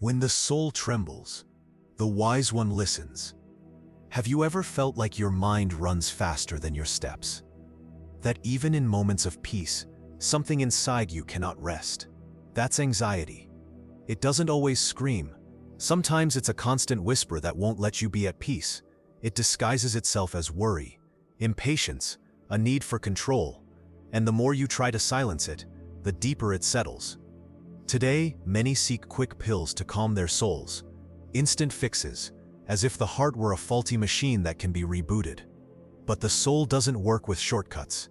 When the soul trembles, the wise one listens. Have you ever felt like your mind runs faster than your steps? That even in moments of peace, something inside you cannot rest? That's anxiety. It doesn't always scream. Sometimes it's a constant whisper that won't let you be at peace. It disguises itself as worry, impatience, a need for control, and the more you try to silence it, the deeper it settles. Today, many seek quick pills to calm their souls, instant fixes, as if the heart were a faulty machine that can be rebooted. But the soul doesn't work with shortcuts.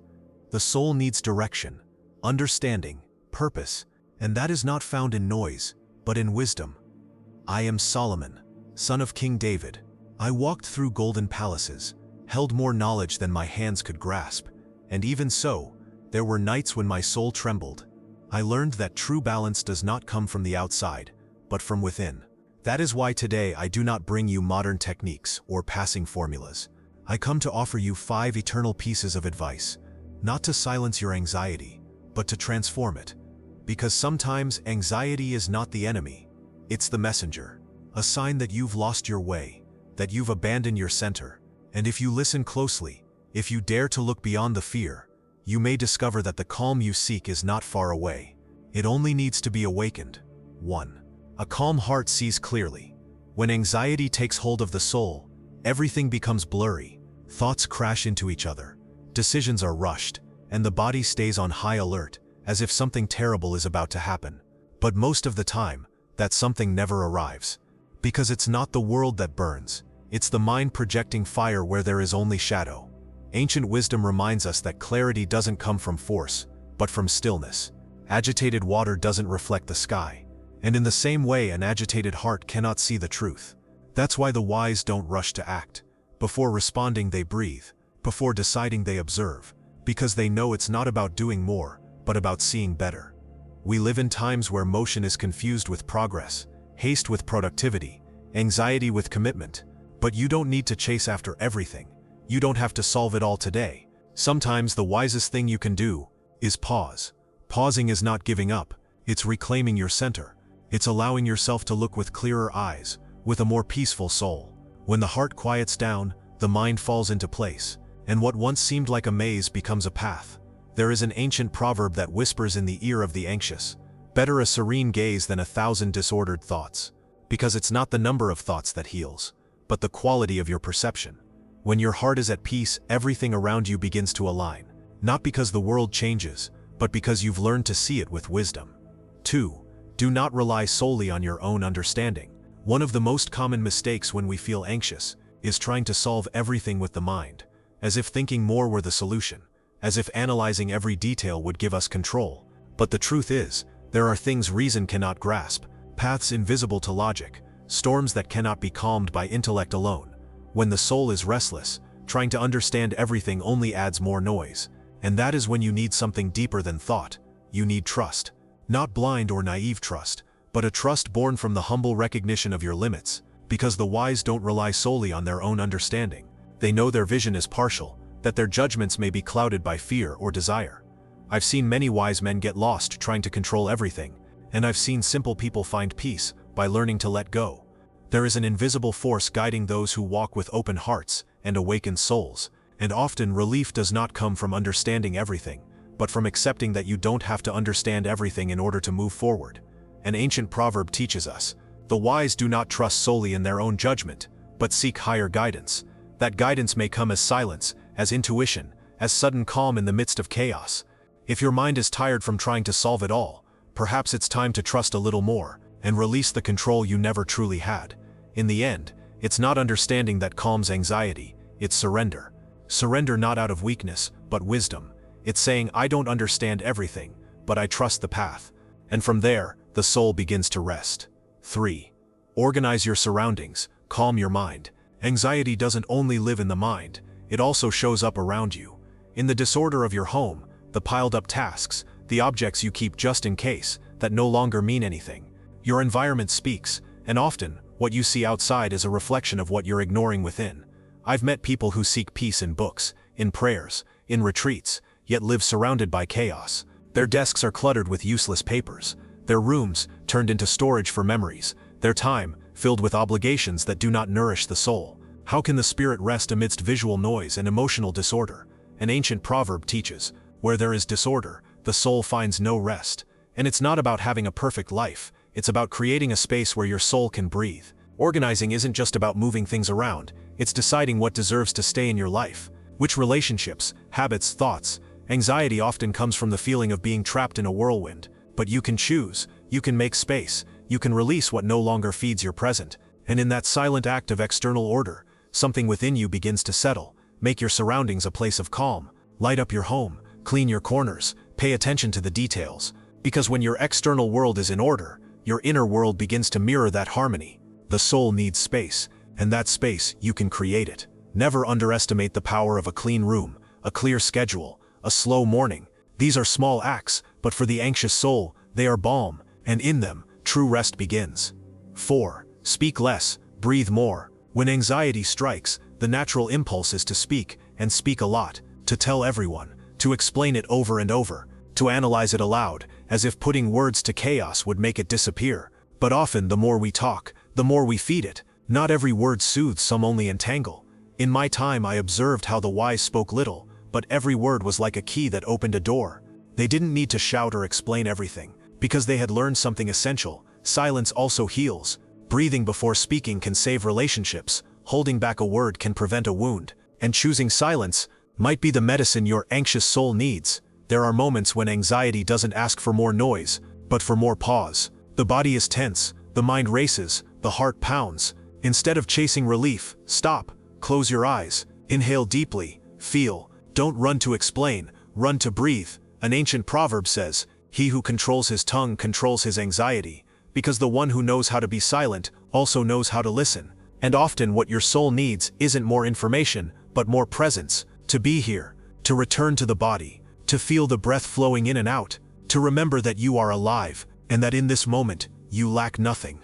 The soul needs direction, understanding, purpose, and that is not found in noise, but in wisdom. I am Solomon, son of King David. I walked through golden palaces, held more knowledge than my hands could grasp, and even so, there were nights when my soul trembled. I learned that true balance does not come from the outside, but from within. That is why today I do not bring you modern techniques or passing formulas. I come to offer you 5 eternal pieces of advice, not to silence your anxiety, but to transform it. Because sometimes anxiety is not the enemy, it's the messenger, a sign that you've lost your way, that you've abandoned your center. And if you listen closely, if you dare to look beyond the fear, you may discover that the calm you seek is not far away. It only needs to be awakened. 1. A calm heart sees clearly. When anxiety takes hold of the soul, everything becomes blurry, thoughts crash into each other, decisions are rushed, and the body stays on high alert, as if something terrible is about to happen. But most of the time, that something never arrives. Because it's not the world that burns, it's the mind projecting fire where there is only shadow. Ancient wisdom reminds us that clarity doesn't come from force, but from stillness. Agitated water doesn't reflect the sky. And in the same way, an agitated heart cannot see the truth. That's why the wise don't rush to act. Before responding, they breathe. Before deciding, they observe. Because they know it's not about doing more, but about seeing better. We live in times where motion is confused with progress, haste with productivity, anxiety with commitment. But you don't need to chase after everything. You don't have to solve it all today. Sometimes the wisest thing you can do is pause. Pausing is not giving up, it's reclaiming your center. It's allowing yourself to look with clearer eyes, with a more peaceful soul. When the heart quiets down, the mind falls into place, and what once seemed like a maze becomes a path. There is an ancient proverb that whispers in the ear of the anxious, "Better a serene gaze than 1,000 disordered thoughts." Because it's not the number of thoughts that heals, but the quality of your perception. When your heart is at peace, everything around you begins to align, not because the world changes, but because you've learned to see it with wisdom. 2. Do not rely solely on your own understanding. One of the most common mistakes when we feel anxious is trying to solve everything with the mind, as if thinking more were the solution, as if analyzing every detail would give us control. But the truth is, there are things reason cannot grasp, paths invisible to logic, storms that cannot be calmed by intellect alone. When the soul is restless, trying to understand everything only adds more noise. And that is when you need something deeper than thought. You need trust. Not blind or naive trust, but a trust born from the humble recognition of your limits. Because the wise don't rely solely on their own understanding. They know their vision is partial, that their judgments may be clouded by fear or desire. I've seen many wise men get lost trying to control everything, and I've seen simple people find peace by learning to let go. There is an invisible force guiding those who walk with open hearts and awakened souls, and often relief does not come from understanding everything, but from accepting that you don't have to understand everything in order to move forward. An ancient proverb teaches us, "The wise do not trust solely in their own judgment, but seek higher guidance." That guidance may come as silence, as intuition, as sudden calm in the midst of chaos. If your mind is tired from trying to solve it all, perhaps it's time to trust a little more, and release the control you never truly had. In the end, it's not understanding that calms anxiety, it's surrender. Surrender not out of weakness, but wisdom. It's saying, I don't understand everything, but I trust the path. And from there, the soul begins to rest. 3. Organize your surroundings, calm your mind. Anxiety doesn't only live in the mind, it also shows up around you. In the disorder of your home, the piled up tasks, the objects you keep just in case, that no longer mean anything. Your environment speaks, and often, what you see outside is a reflection of what you're ignoring within. I've met people who seek peace in books, in prayers, in retreats, yet live surrounded by chaos. Their desks are cluttered with useless papers, their rooms turned into storage for memories, their time filled with obligations that do not nourish the soul. How can the spirit rest amidst visual noise and emotional disorder? An ancient proverb teaches, where there is disorder, the soul finds no rest. And it's not about having a perfect life, it's about creating a space where your soul can breathe. Organizing isn't just about moving things around, it's deciding what deserves to stay in your life. Which relationships, habits, thoughts. Anxiety often comes from the feeling of being trapped in a whirlwind. But you can choose, you can make space, you can release what no longer feeds your present. And in that silent act of external order, something within you begins to settle. Make your surroundings a place of calm. Light up your home, clean your corners, pay attention to the details. Because when your external world is in order, your inner world begins to mirror that harmony. The soul needs space, and that space, you can create it. Never underestimate the power of a clean room, a clear schedule, a slow morning. These are small acts, but for the anxious soul, they are balm, and in them, true rest begins. 4. Speak less, breathe more. When anxiety strikes, the natural impulse is to speak, and speak a lot, to tell everyone, to explain it over and over, to analyze it aloud, as if putting words to chaos would make it disappear. But often the more we talk, the more we feed it. Not every word soothes, some only entangle. In my time I observed how the wise spoke little, but every word was like a key that opened a door. They didn't need to shout or explain everything, because they had learned something essential. Silence also heals. Breathing before speaking can save relationships, holding back a word can prevent a wound, and choosing silence might be the medicine your anxious soul needs. There are moments when anxiety doesn't ask for more noise, but for more pause. The body is tense, the mind races, the heart pounds. Instead of chasing relief, stop, close your eyes, inhale deeply, feel. Don't run to explain, run to breathe. An ancient proverb says, "He who controls his tongue controls his anxiety," because the one who knows how to be silent also knows how to listen. And often what your soul needs isn't more information, but more presence. To be here, to return to the body, to feel the breath flowing in and out, to remember that you are alive, and that in this moment, you lack nothing.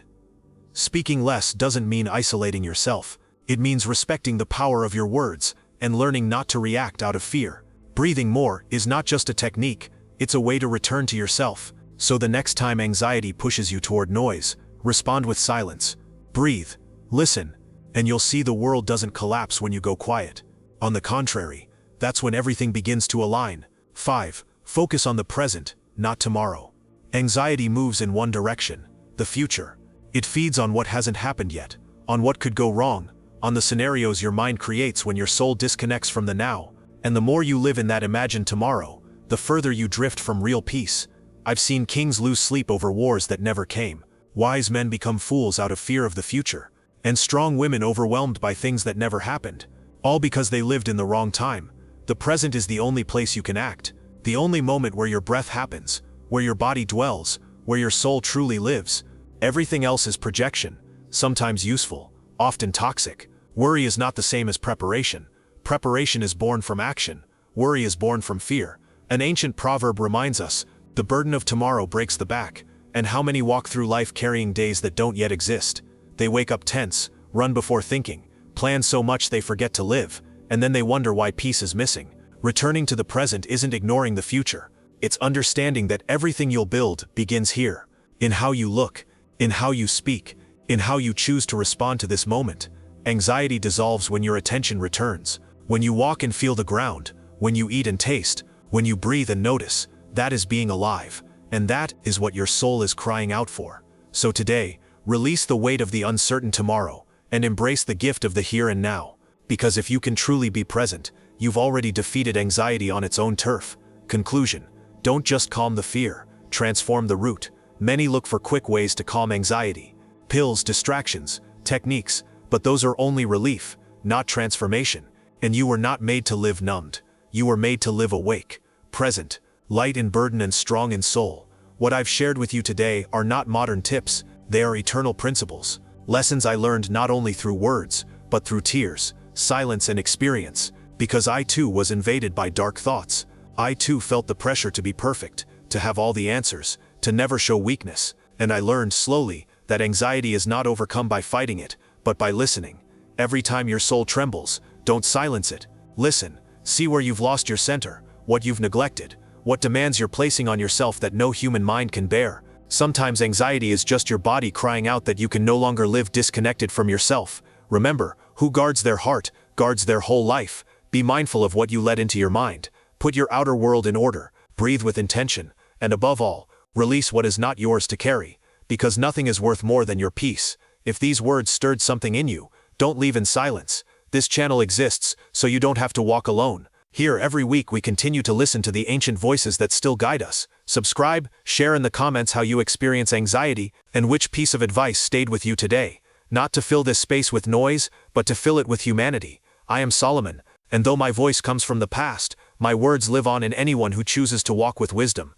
Speaking less doesn't mean isolating yourself. It means respecting the power of your words, and learning not to react out of fear. Breathing more is not just a technique, it's a way to return to yourself. So the next time anxiety pushes you toward noise, respond with silence. Breathe, listen, and you'll see the world doesn't collapse when you go quiet. On the contrary, that's when everything begins to align. 5. Focus on the present, not tomorrow. Anxiety moves in one direction, the future. It feeds on what hasn't happened yet, on what could go wrong, on the scenarios your mind creates when your soul disconnects from the now. And the more you live in that imagined tomorrow, the further you drift from real peace. I've seen kings lose sleep over wars that never came, wise men become fools out of fear of the future, and strong women overwhelmed by things that never happened, all because they lived in the wrong time. The present is the only place you can act, the only moment where your breath happens, where your body dwells, where your soul truly lives. Everything else is projection, sometimes useful, often toxic. Worry is not the same as preparation. Preparation is born from action, worry is born from fear. An ancient proverb reminds us, the burden of tomorrow breaks the back, and how many walk through life carrying days that don't yet exist. They wake up tense, run before thinking, plan so much they forget to live, and then they wonder why peace is missing. Returning to the present isn't ignoring the future, it's understanding that everything you'll build begins here, in how you look, in how you speak, in how you choose to respond to this moment. Anxiety dissolves when your attention returns, when you walk and feel the ground, when you eat and taste, when you breathe and notice. That is being alive, and that is what your soul is crying out for. So today, release the weight of the uncertain tomorrow, and embrace the gift of the here and now. Because if you can truly be present, you've already defeated anxiety on its own turf. Conclusion: don't just calm the fear, transform the root. Many look for quick ways to calm anxiety. Pills, distractions, techniques, but those are only relief, not transformation. And you were not made to live numbed. You were made to live awake, present, light in burden and strong in soul. What I've shared with you today are not modern tips, they are eternal principles. Lessons I learned not only through words, but through tears, silence and experience. Because I too was invaded by dark thoughts. I too felt the pressure to be perfect, to have all the answers, to never show weakness. And I learned slowly that anxiety is not overcome by fighting it, but by listening. Every time your soul trembles, don't silence it. Listen, see where you've lost your center, what you've neglected, what demands you're placing on yourself that no human mind can bear. Sometimes anxiety is just your body crying out that you can no longer live disconnected from yourself. Remember, who guards their heart, guards their whole life. Be mindful of what you let into your mind. Put your outer world in order, breathe with intention, and above all, release what is not yours to carry, because nothing is worth more than your peace. If these words stirred something in you, don't leave in silence. This channel exists, so you don't have to walk alone. Here every week we continue to listen to the ancient voices that still guide us. Subscribe, share in the comments how you experience anxiety, and which piece of advice stayed with you today. Not to fill this space with noise, but to fill it with humanity. I am Solomon, and though my voice comes from the past, my words live on in anyone who chooses to walk with wisdom.